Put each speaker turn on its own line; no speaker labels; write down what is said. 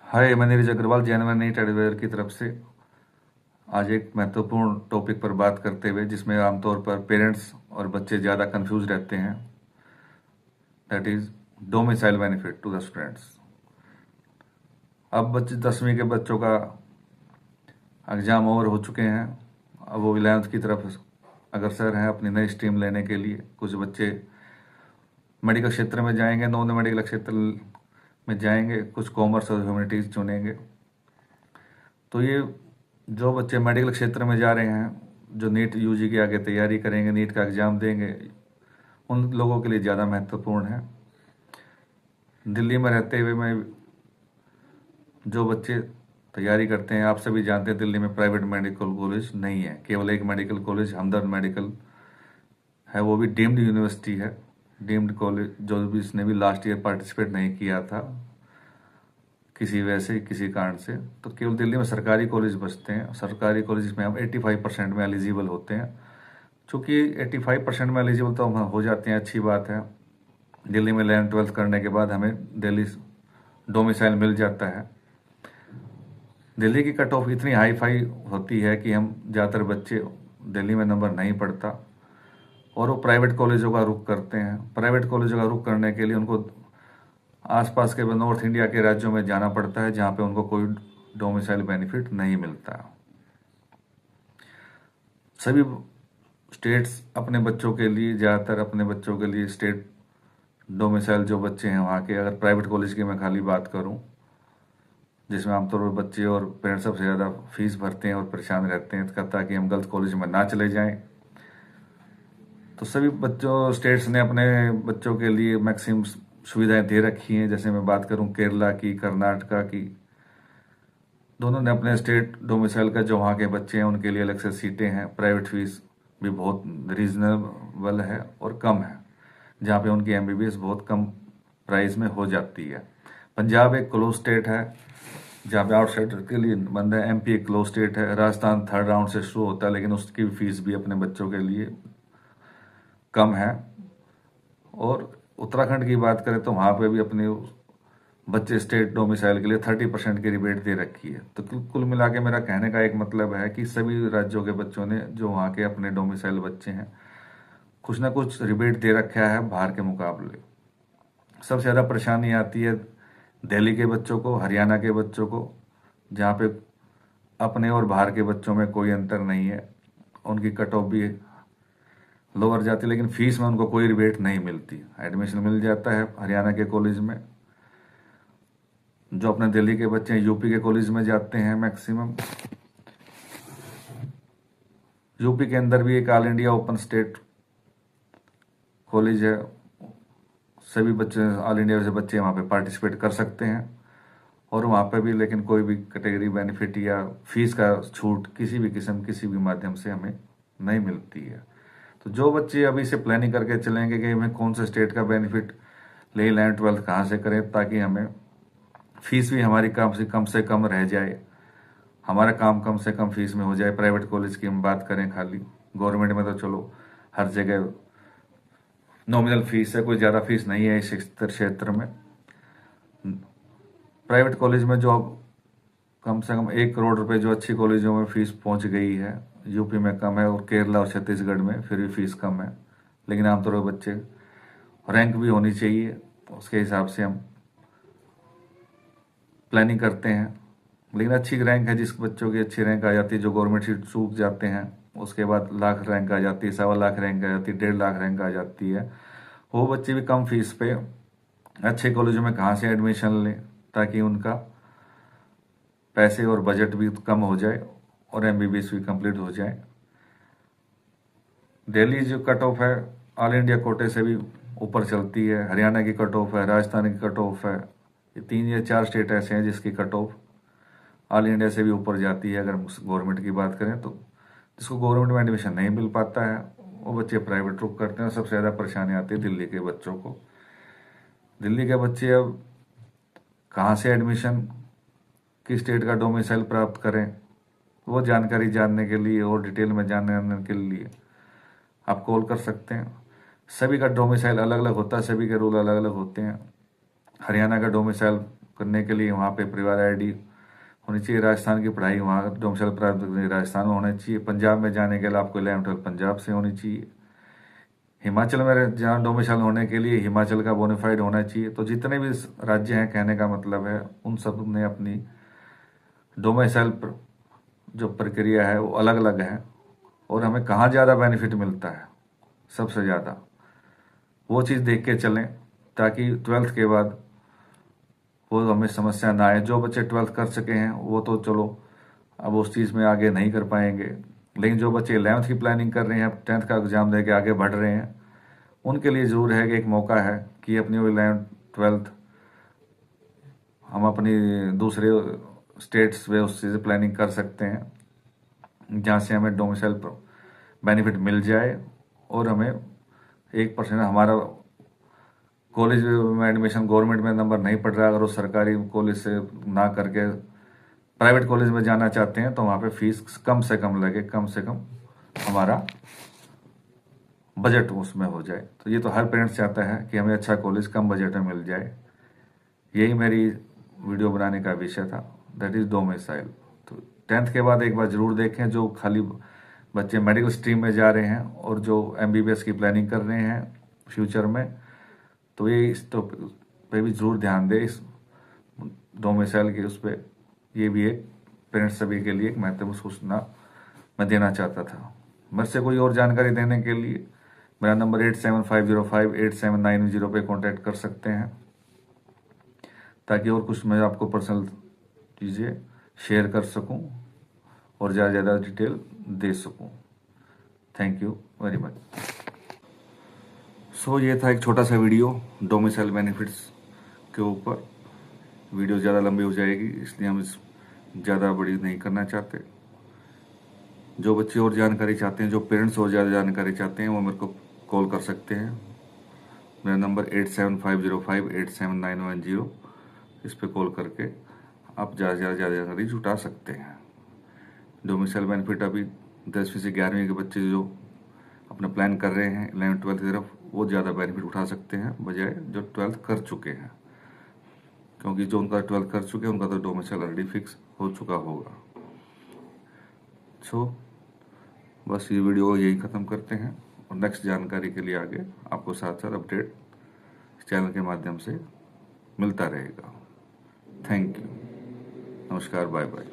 हाय, मैं नीरज अग्रवाल जेनवन नीट एडवेयर की तरफ से आज एक महत्वपूर्ण टॉपिक पर बात करते हुए, जिसमें आमतौर पर पेरेंट्स और बच्चे ज़्यादा कंफ्यूज रहते हैं। That is domicile benefit to the students. अब बच्चे 10वीं के बच्चों का एग्ज़ाम ओवर हो चुके हैं। अब वो 11th की तरफ अग्रसर हैं अपनी नई स्ट्रीम लेने के लिए। कुछ बच्चे मेडिकल क्षेत्र में जाएंगे, नॉन मेडिकल क्षेत्र में जाएंगे, कुछ कॉमर्स और ह्यूमैनिटीज़ चुनेंगे। तो ये जो बच्चे मेडिकल क्षेत्र में जा रहे हैं, जो नीट यूजी की आगे तैयारी करेंगे, नीट का एग्ज़ाम देंगे, उन लोगों के लिए ज़्यादा महत्वपूर्ण है। दिल्ली में रहते हुए मैं जो बच्चे तैयारी करते हैं, आप सभी जानते हैं दिल्ली में प्राइवेट मेडिकल कॉलेज नहीं है। केवल एक मेडिकल कॉलेज हमदर्द मेडिकल है, वो भी डीम्ड यूनिवर्सिटी है। डीम्ड कॉलेज जो भी इसने भी लास्ट ईयर पार्टिसिपेट नहीं किया था किसी वजह किसी कारण से, तो केवल दिल्ली में सरकारी कॉलेज बचते हैं। सरकारी कॉलेज में हम 85% में एलिजिबल होते हैं। चूँकि 85% में एलिजिबल तो हम हो जाते हैं, अच्छी बात है। दिल्ली में 11th-12th करने के बाद हमें दिल्ली डोमिसाइल मिल जाता है। दिल्ली की कट ऑफ इतनी हाई फाई होती है कि हम ज़्यादातर बच्चे दिल्ली में नंबर नहीं पड़ता और वो प्राइवेट कॉलेजों का रुख करते हैं। प्राइवेट कॉलेजों का रुख करने के लिए उनको आसपास के नॉर्थ इंडिया के राज्यों में जाना पड़ता है, जहाँ पे उनको कोई डोमिसाइल बेनिफिट नहीं मिलता। सभी स्टेट्स अपने बच्चों के लिए, ज़्यादातर अपने बच्चों के लिए स्टेट डोमिसाइल जो बच्चे हैं वहाँ के, अगर प्राइवेट कॉलेज की मैं खाली बात करूँ, जिसमें आमतौर पर बच्चे और पेरेंट्स सबसे ज़्यादा फीस भरते हैं और परेशान रहते हैं ताकि हम गलत कॉलेज में ना चले जाएं, तो सभी बच्चों स्टेट्स ने अपने बच्चों के लिए मैक्सिमम सुविधाएं दे रखी हैं। जैसे मैं बात करूं केरला की, कर्नाटका की, दोनों ने अपने स्टेट डोमिसाइल का जो वहाँ के बच्चे हैं उनके लिए अलग से सीटें हैं। प्राइवेट फीस भी बहुत रीजनेबल है और कम है, जहाँ पे उनकी एमबीबीएस बहुत कम प्राइस में हो जाती है। पंजाब एक क्लोज स्टेट है, जहाँ पे आउटसाइडर के लिए बंद है। एमपी एक क्लोज स्टेट है। राजस्थान 3rd राउंड से शुरू होता है, लेकिन उसकी फीस भी अपने बच्चों के लिए कम है। और उत्तराखंड की बात करें तो वहाँ पे भी अपने बच्चे स्टेट डोमिसाइल के लिए 30% की रिबेट दे रखी है। तो कुल मिला के मेरा कहने का एक मतलब है कि सभी राज्यों के बच्चों ने, जो वहाँ के अपने डोमिसाइल बच्चे हैं, कुछ ना कुछ रिबेट दे रखा है बाहर के मुकाबले। सबसे ज़्यादा परेशानी आती है दिल्ली के बच्चों को, हरियाणा के बच्चों को, जहाँ पे अपने और बाहर के बच्चों में कोई अंतर नहीं है। उनकी कट ऑफ भी लोअर जाती है, लेकिन फीस में उनको कोई रिबेट नहीं मिलती। एडमिशन मिल जाता है हरियाणा के कॉलेज में। जो अपने दिल्ली के बच्चे हैं यूपी के कॉलेज में जाते हैं मैक्सिमम। यूपी के अंदर भी एक all India open state college है। सभी बच्चे, ऑल इंडिया से बच्चे वहाँ पे पार्टिसिपेट कर सकते हैं और वहाँ पे भी लेकिन कोई भी कैटेगरी बेनिफिट या फीस का छूट किसी भी किस्म, किसी भी माध्यम से हमें नहीं मिलती है। तो जो बच्चे अभी से प्लानिंग करके चलेंगे कि हमें कौन से स्टेट का बेनिफिट ले, 11th-12th कहाँ से करें, ताकि हमें फीस भी हमारी कम से कम रह जाए, हमारा काम कम से कम फीस में हो जाए। प्राइवेट कॉलेज की हम बात करें खाली, गवर्नमेंट में तो चलो हर जगह नॉमिनल फीस है, कोई ज़्यादा फीस नहीं है इस क्षेत्र में। प्राइवेट कॉलेज में जो अब कम से कम 1 करोड़ रुपए जो अच्छी कॉलेजों में फीस पहुंच गई है, यूपी में कम है और केरला और छत्तीसगढ़ में फिर भी फीस कम है। लेकिन आमतौर पर बच्चे रैंक भी होनी चाहिए, उसके हिसाब से हम प्लानिंग करते हैं। लेकिन अच्छी रैंक है, जिस बच्चों की अच्छी रैंक आ जाती है, जो गवर्नमेंट सीट चूक जाते हैं, उसके बाद लाख रैंक आ जाती है, 1.25 लाख रैंक आ जाती है, 1.5 लाख रैंक आ जाती है। वो बच्चे भी कम फीस पे अच्छे कॉलेजों में कहाँ से एडमिशन लें, ताकि उनका पैसे और बजट भी कम हो जाए और एमबीबीएस भी कंप्लीट हो जाए। दिल्ली जो कट ऑफ है ऑल इंडिया कोटे से भी ऊपर चलती है। हरियाणा की कट ऑफ है, राजस्थान की कट ऑफ है। ये 3 या 4 स्टेट ऐसे हैं जिसकी कट ऑफ ऑल इंडिया से भी ऊपर जाती है। अगर हम गवर्नमेंट की बात करें तो जिसको गवर्नमेंट में एडमिशन नहीं मिल पाता है, वो बच्चे प्राइवेट रुख करते हैं। सबसे ज़्यादा परेशानी आती है दिल्ली के बच्चों को। दिल्ली के बच्चे अब कहाँ से एडमिशन, किस स्टेट का डोमिसाइल प्राप्त करें, वो जानकारी जानने के लिए और डिटेल में जानने के लिए आप कॉल कर सकते हैं। सभी का डोमिसाइल अलग अलग होता है, सभी के रूल अलग अलग होते हैं। हरियाणा का डोमिसाइल करने के लिए वहाँ पे परिवार आईडी होनी चाहिए। राजस्थान की पढ़ाई वहाँ डोमिसाइल प्राप्त राजस्थान में होना चाहिए। पंजाब में जाने के लिए आपको 11-12 पंजाब से होनी चाहिए। हिमाचल में जहाँ डोमिसाइल होने के लिए हिमाचल का बोनाफाइड होना चाहिए। तो जितने भी राज्य हैं, कहने का मतलब है उन सब ने अपनी डोमिसाइल जो प्रक्रिया है वो अलग अलग है। और हमें कहाँ ज़्यादा बेनिफिट मिलता है सबसे ज़्यादा, वो चीज़ देख के चलें, ताकि 12th के बाद वो हमें समस्या ना आए। जो बच्चे 12th कर सके हैं वो तो चलो अब उस चीज़ में आगे नहीं कर पाएंगे, लेकिन जो बच्चे 11th की प्लानिंग कर रहे हैं, 10th का एग्ज़ाम दे के आगे बढ़ रहे हैं, उनके लिए ज़रूर है कि एक मौका है कि अपनी 11th 12th हम अपनी दूसरे स्टेट्स में उस चीज़ प्लानिंग कर सकते हैं, जहाँ से हमें डोमिसाइल बेनिफिट मिल जाए और हमें 1% हमारा कॉलेज में एडमिशन गवर्नमेंट में नंबर नहीं पड़ रहा, अगर वो सरकारी कॉलेज से ना करके प्राइवेट कॉलेज में जाना चाहते हैं तो वहाँ पे फीस कम से कम लगे, कम से कम हमारा बजट उसमें हो जाए। तो ये तो हर पेरेंट्स चाहता है कि हमें अच्छा कॉलेज कम बजट में मिल जाए। यही मेरी वीडियो बनाने का विषय था, दैट इज़ डोमिसाइल। तो 10th के बाद एक बार ज़रूर देखें, जो खाली बच्चे मेडिकल स्ट्रीम में जा रहे हैं और जो MBBS की प्लानिंग कर रहे हैं फ्यूचर में, तो ये इस तो पे भी ज़रूर ध्यान दें, इस डोमिसाइल के उस पर। ये भी एक पेरेंट्स सभी के लिए एक महत्वपूर्ण सूचना मैं देना चाहता था। मेरे से कोई और जानकारी देने के लिए मेरा नंबर 87505879 पे कॉन्टैक्ट कर सकते हैं, ताकि और कुछ मैं आपको पर्सनल चीज़ें शेयर कर सकूं और ज़्यादा से ज़्यादा डिटेल दे सकूं। Thank you very much. So ये था एक छोटा सा वीडियो डोमिसाइल बेनिफिट्स के ऊपर। वीडियो ज़्यादा लंबी हो जाएगी, इसलिए हम इस ज़्यादा बड़ी नहीं करना चाहते। जो बच्चे और जानकारी चाहते हैं, जो पेरेंट्स और ज़्यादा जानकारी चाहते हैं, वो मेरे को कॉल कर सकते हैं। मेरा नंबर 8750587910, इस पे कॉल करके आप ज़्यादा जानकारी जुटा सकते हैं। डोमिसाइल बेनिफिट अभी 10वीं से 11वीं के बच्चे जो अपना प्लान कर रहे हैं 11th 12th की तरफ, वो ज़्यादा बेनिफिट उठा सकते हैं बजाय जो 12th कर चुके हैं, क्योंकि जो उनका 12th कर चुके हैं उनका तो डोमिसाइल ऑलरेडी फिक्स हो चुका होगा। सो बस ये वीडियो यही ख़त्म करते हैं, और नेक्स्ट जानकारी के लिए आगे आपको साथ साथ अपडेट चैनल के माध्यम से मिलता रहेगा। थैंक यू, नमस्कार, बाय बाय।